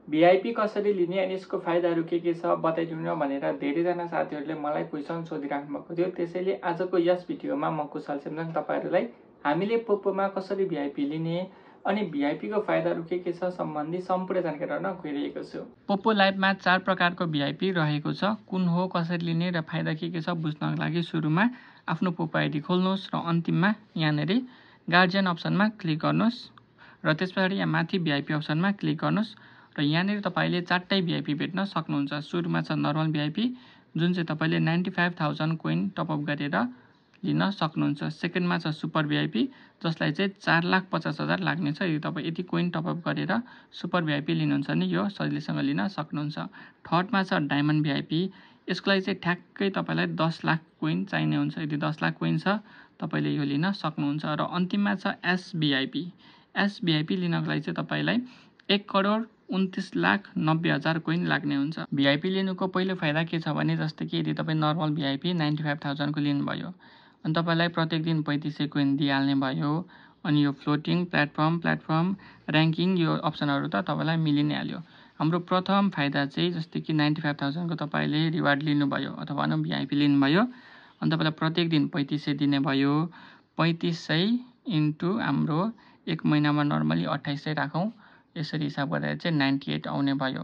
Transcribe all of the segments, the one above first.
VIP कसरी लिने अनि यसको फाइदाहरू के छ बताइदिनु न भनेर धेरैजना साथीहरूले मलाई क्वेसन सोधिराख्नु भएको थियो। त्यसैले आजको यस भिडियोमा म कुशल चेम्जोङ तपाईहरुलाई हामीले पोपोमा कसरी भिआइपी लिने अनि भिआइपीको फाइदाहरू के छ सम्बन्धी सम्पूर्ण जानकारी गर्न गइरहेको छु। पोपो लाइभमा 4 प्रकारको भिआइपी रहेको छ। कुन हो, कसरी लिने र फाइदा के छ बुझ्नको लागि सुरुमा आफ्नो पोपो आइडी खोल्नुहोस् र अन्तिममा यहाँनेर गार्जियन अप्सनमा क्लिक गर्नुहोस् र त्यसपछि यहाँ माथि भिआइपी अप्सनमा क्लिक गर्नुहोस् र यहाँनेर तपाईले 4टै भिआइपी भेट्न सक्नुहुन्छ। सुरुमा छ नर्मल भिआइपी जुन चाहिँ तपाईले 95,000 कोइन टपअप गरेर लिन सक्नुहुन्छ। सेकेन्डमा छ सुपर भिआइपी जसलाई चाहिँ 4,50,000 लाग्नेछ। यदि तपाईँ यति कोइन टपअप गरेर सुपर भिआइपी लिनुहुन्छ भने यो सजिलैसँग लिन सक्नुहुन्छ। थर्डमा छ डायमन्ड भिआइपी। यसको लागि चाहिँ ठ्याक्कै तपाईलाई 10 लाख कोइन चाहिने हुन्छ। यदि 10 लाख कोइन छ तपाईले यो लिन सक्नुहुन्छ। र अन्तिममा छ एस भिआइपी। एस भिआइपी लिनको लागि चाहिँ तपाईलाई 1,29,90,000 कोइन लाग्ने हुन्छ। भिआइपी लिनुको पहिलो फाइदा के छ भने जस्तै कि यदि तपाईँ नर्मल भिआइपी 95,000 को लिनुभयो अनि तपाईलाई प्रत्येक दिन 3500 कोइन दिइहाल्ने भयो। अनि यो फ्लोटिङ प्लेटफर्म र्याङ्किङ यो अप्सनहरू त तपाईलाई मिलि नै हाल्यो। हाम्रो प्रथम फाइदा चाहिँ जस्तै कि 95,000 को तपाईले रिवार्ड लिनुभयो अथवा भनौँ भिआइपी लिनुभयो अनि तपाईलाई प्रत्येक दिन 3500 दिने भयो। 3500 इन्टु हाम्रो एक महिनामा नर्मली 2800 राखौँ, यसरी हिसाब गरेर चाहिँ 98 आउने भयो।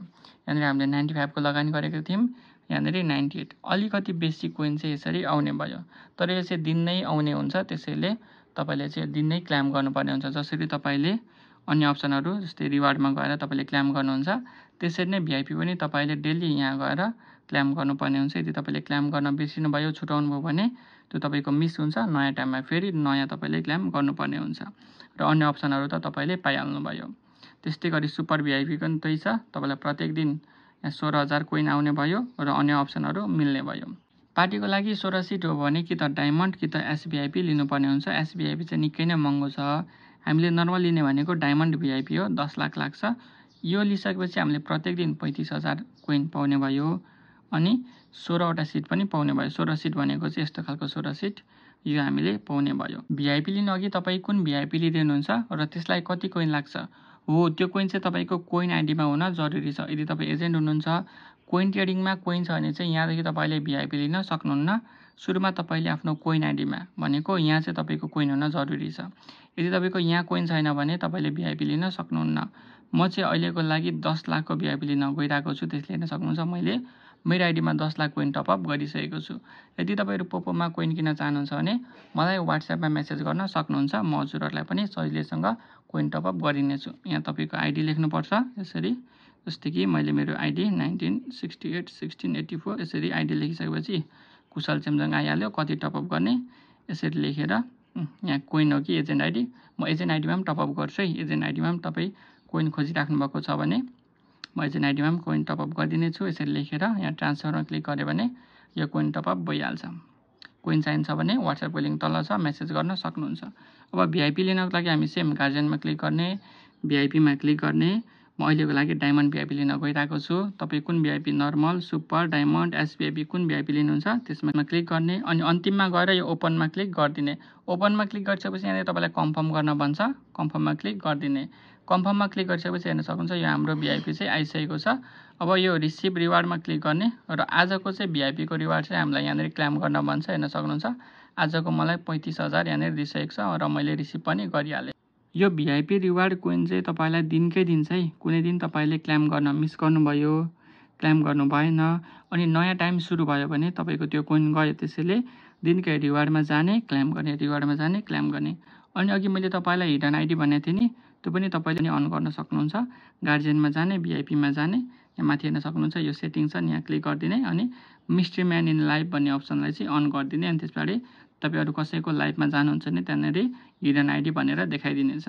यहाँनिर हामीले 95 को लगानी गरेको थियौँ, यहाँनिर 98 अलिकति बेसी कोइन चाहिँ यसरी आउने भयो। तर यो चाहिँ दिन नै आउने हुन्छ, त्यसैले तपाईले चाहिँ दिन नै क्लेम गर्नुपर्ने हुन्छ। जसरी तपाईले अन्य अप्सनहरू जस्तै रिवार्डमा गएर तपाईले क्लेम गर्नुहुन्छ त्यसरी नै भिआइपी पनि तपाईले डेली यहाँ गएर क्लेम गर्नुपर्ने हुन्छ। यदि तपाईले क्लेम गर्न बिर्सिनु भयो, छुटाउनु भयो भने त्यो तपाईको मिस हुन्छ। नयाँ टाइममा फेरि नयाँ तपाईले क्लेम गर्नुपर्ने हुन्छ र अन्य अप्सनहरू त तपाईले पाइहाल्नु भयो। त्यस्तै गरी सुपर भिआइपी पनि त्यही छ। तपाईलाई प्रत्येक दिन 16,000 कोइन आउने भयो र अन्य अप्सनहरू मिल्ने भयो। पार्टीको लागि 16 सिट हो भने कि त डायमन्ड कि त एस भिआइपी लिनुपर्ने हुन्छ। एस भिआइपी चाहिँ निकै नै महँगो छ। हामीले नर्मल लिने भनेको डायमन्ड भिआइपी हो, 10 लाख लाग्छ। यो लिइसकेपछि हामीले प्रत्येक दिन 35,000 कोइन पाउने भयो अनि 16वटा सिट पनि पाउने भयो। 16 सिट भनेको चाहिँ यस्तो खालको 16 सिट यो हामीले पाउने भयो। भिआइपी लिनु अघि तपाईँ कुन भिआइपी लिँदै हुनुहुन्छ र त्यसलाई कति कोइन लाग्छ हो, त्यो कोइन चाहिँ तपाईको कोइन आइडीमा हुन जरुरी छ। यदि तपाईँ एजेन्ट हुनुहुन्छ, कोइन ट्रेडिङमा कोइन छ भने चाहिँ यहाँदेखि तपाईले भिआइपी लिन सक्नुहुन्न। सुरुमा तपाईले आफ्नो कोइन आइडीमा भनेको यहाँ चाहिँ तपाईको कोइन हुन जरुरी छ। यदि तपाईको यहाँ कोइन छैन भने तपाईले भिआइपी लिन सक्नुहुन्न। म चाहिँ अहिलेको लागि 10 लाखको भिआइपी लिन गइरहेको छु, त्यसले हेर्न सक्नुहुन्छ मैले मेरो आइडीमा 10 लाख कोइन टपअप गरिसकेको छु। यदि तपाईहरु पोपोमा कोइन किन्न चाहनुहुन्छ भने मलाई व्हाट्सएपमा मेसेज गर्न सक्नुहुन्छ। म हजुरहरुलाई पनि सजिलैसँग कोइन टपअप गरिनेछु। यहाँ तपाईको आइडी लेख्नुपर्छ यसरी, जस्तै कि मैले मेरो आइडी 1968 1684 यसरी आइडी लेखिसकेपछि कुशल चेम्जोङ आइहाल्यो। कति टपअप गर्ने यसरी लेखेर यहाँ कोइन हो कि एजेन्ट आइडी, म एजेन्ट आइडीमा पनि टपअप गर्छु है। एजेन्ट आइडीमा पनि तपाई कोइन खोजिराख्नु भएको छ भने म एजेन्ट आइडीमा पनि कोइन टपअप गरिदिनेछु। यसरी लेखेर यहाँ ट्रान्सफरमा क्लिक गरे भने यो कोइन टपअप भइहाल्छ। कोइन चाहिन्छ भने व्हाट्सएपको लिंक तल छ, मेसेज गर्न सक्नुहुन्छ। अब भिआइपी लिनको लागि हामी सेम गार्जियनमा क्लिक गर्ने, भिआइपीमा क्लिक गर्ने। म अहिलेको लागि डायमन्ड भिआइपी लिन गइरहेको छु। तपाईँ कुन VIP normal, super, diamond, S VIP कुन भिआइपी लिनुहुन्छ त्यसमा क्लिक गर्ने अनि अन्तिममा गएर यो ओपनमा क्लिक गरिदिने। ओपनमा क्लिक गरिसकेपछि यहाँ तपाईलाई कन्फर्म गर्न भन्छ, कन्फर्ममा क्लिक गरिदिने। कन्फर्ममा क्लिक गरिसकेपछि हेर्न सक्नुहुन्छ यो हाम्रो भिआइपी चाहिँ आइसकेको छ। अब यो रिसिभ रिवार्डमा क्लिक गर्ने र आजको चाहिँ भिआइपी को रिवार्ड चाहिँ हामीलाई यहाँनिर क्लेम गर्न भन्छ। हेर्न सक्नुहुन्छ आजको मलाई 35,000 यहाँनिर दिइसकेको छ र मैले रिसिभ पनि गरिहालेँ। यो भिआइपी रिवार्ड कोइन चाहिँ तपाईलाई दिनकै दिन्छ है। कुनै दिन तपाईले क्लेम गर्न मिस गर्नुभयो, क्लेम गर्नु भएन अनि नयाँ टाइम सुरु भयो भने तपाईको त्यो कोइन गयो। त्यसैले दिनकै रिवार्डमा जाने, क्लेम गर्ने, रिवार्डमा जाने, क्लेम गर्ने। अनि अघि मैले तपाईलाई हिडन आइडी भनेको थिएँ नि, त्यो पनि तपाईले अन गर्न सक्नुहुन्छ। गार्जियनमा जाने, भिआइपीमा जाने, यहाँ माथि हेर्न सक्नुहुन्छ यो सेटिङ छ, यहाँ क्लिक गरिदिने अनि मिस्ट्री म्यान इन लाइभ भन्ने अप्सनलाई चाहिँ अन गरिदिने। अनि त्यसपछि तपाईँ अरू कसैको लाइभमा जानुहुन्छ भने त्यहाँनिर हिडन आइडी भनेर देखाइदिनेछ।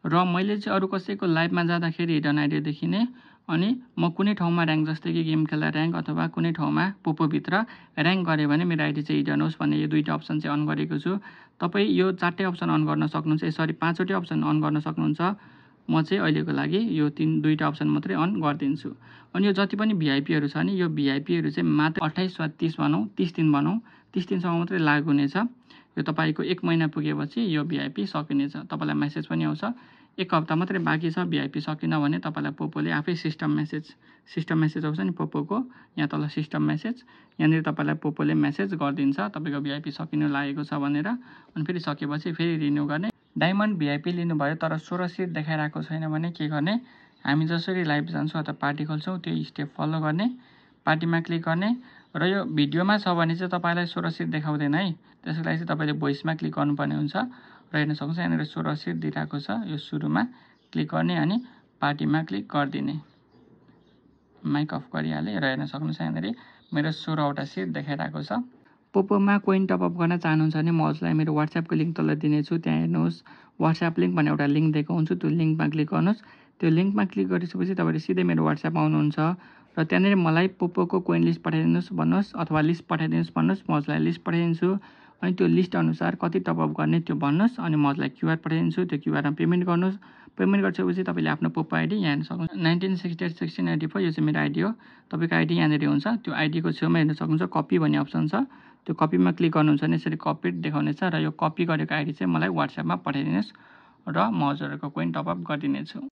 र मैले चाहिँ अरू कसैको लाइभमा जाँदाखेरि हिडन आइडी देखिने अनि म कुनै ठाउँमा र्याङ्क जस्तै कि गेम खेल्दा र्याङ्क अथवा कुनै ठाउँमा पोपोभित्र र्याङ्क गरेँ भने मेरो आइडी चाहिँ हिडन होस् भन्ने यो दुईटा अप्सन चाहिँ अन गरेको छु। तपाईँ यो 4टै अप्सन अन गर्न सक्नुहुन्छ, सरी 5वटै अप्सन अन गर्न सक्नुहुन्छ। म चाहिँ अहिलेको लागि यो दुईटा अप्सन मात्रै अन गरिदिन्छु। अनि यो जति पनि भिआइपीहरू छ नि, यो भिआइपीहरू चाहिँ मात्र 28 वा 30 भनौँ, 30 दिन भनौँ, 30 दिनसम्म मात्रै लागु हुनेछ। यो तपाईको 1 महिना पुगेपछि यो भिआइपी सकिनेछ। तपाईलाई मेसेज पनि आउँछ 1 हप्ता मात्रै बाँकी छ भिआइपी सकिन भने तपाईँलाई पोपोले आफै सिस्टम मेसेज आउँछ नि पोपोको, यहाँ तल सिस्टम मेसेज, यहाँनिर तपाईँलाई पोपोले मेसेज गरिदिन्छ तपाईँको भिआइपी सकिनु लागेको छ भनेर। अनि फेरि सकेपछि फेरि रिन्यू गर्ने। डायमन्ड भिआइपी लिनुभयो तर 16 सिट देखाइरहेको छैन भने के गर्ने, हामी जसरी लाइभ जान्छौँ अथवा पार्टी खोल्छौँ त्यो स्टेप फलो गर्ने, पार्टीमा क्लिक गर्ने। र यो भिडियोमा छ भने चाहिँ तपाईँलाई 16 सिट देखाउँदैन है, त्यसको लागि चाहिँ तपाईँले भोइसमा क्लिक गर्नुपर्ने हुन्छ। र हेर्न सक्नुहुन्छ यहाँनिर 16 सिट दिइरहेको छ, यो सुरुमा क्लिक गर्ने अनि पार्टीमा क्लिक गरिदिने। माइक अफ गरिहालेँ र हेर्न सक्नुहुन्छ यहाँनिर मेरो 16वटा सिट देखाइरहेको छ। पोपोमा कोइन टपअप गर्न चाहनुहुन्छ भने म हजुरलाई मेरो वाट्सएपको लिङ्क तल दिनेछु, त्यहाँ हेर्नुहोस् वाट्सएप लिङ्क भन्ने एउटा लिङ्क दिएको हुन्छु, त्यो लिङ्कमा क्लिक गर्नुहोस्। त्यो लिङ्कमा क्लिक गरिसकेपछि तपाईँले सिधै मेरो वाट्सएप आउनुहुन्छ र त्यहाँनिर मलाई पोपोको कोइन लिस्ट पठाइदिनुहोस् भन्नुहोस् अथवा लिस्ट पठाइदिनुहोस् भन्नुहोस्, म हजुरलाई लिस्ट पठाइदिन्छु। अनि त्यो लिस्ट अनुसार कति टपअप गर्ने त्यो भन्नुहोस् अनि म हजुरलाई क्युआर पठाइदिन्छु, त्यो क्युआरमा पेमेन्ट गर्नुहोस्। पेमेन्ट गरिसकेपछि तपाईँले आफ्नो पोपो आइडी यहाँ हेर्न सक्नुहुन्छ 19681684 यो चाहिँ मेरो आइडी हो, तपाईँको आइडी यहाँनिर हुन्छ। त्यो आइडीको छेउमा हेर्न सक्नुहुन्छ कपी भन्ने अप्सन छ, त्यो कपीमा क्लिक गर्नुहुन्छ भने यसरी कपी देखाउनेछ र यो कपी गरेको आइडी चाहिँ मलाई वाट्सएपमा पठाइदिनुहोस् र म हजुरहरूको कोइन टपअप गरिदिनेछु।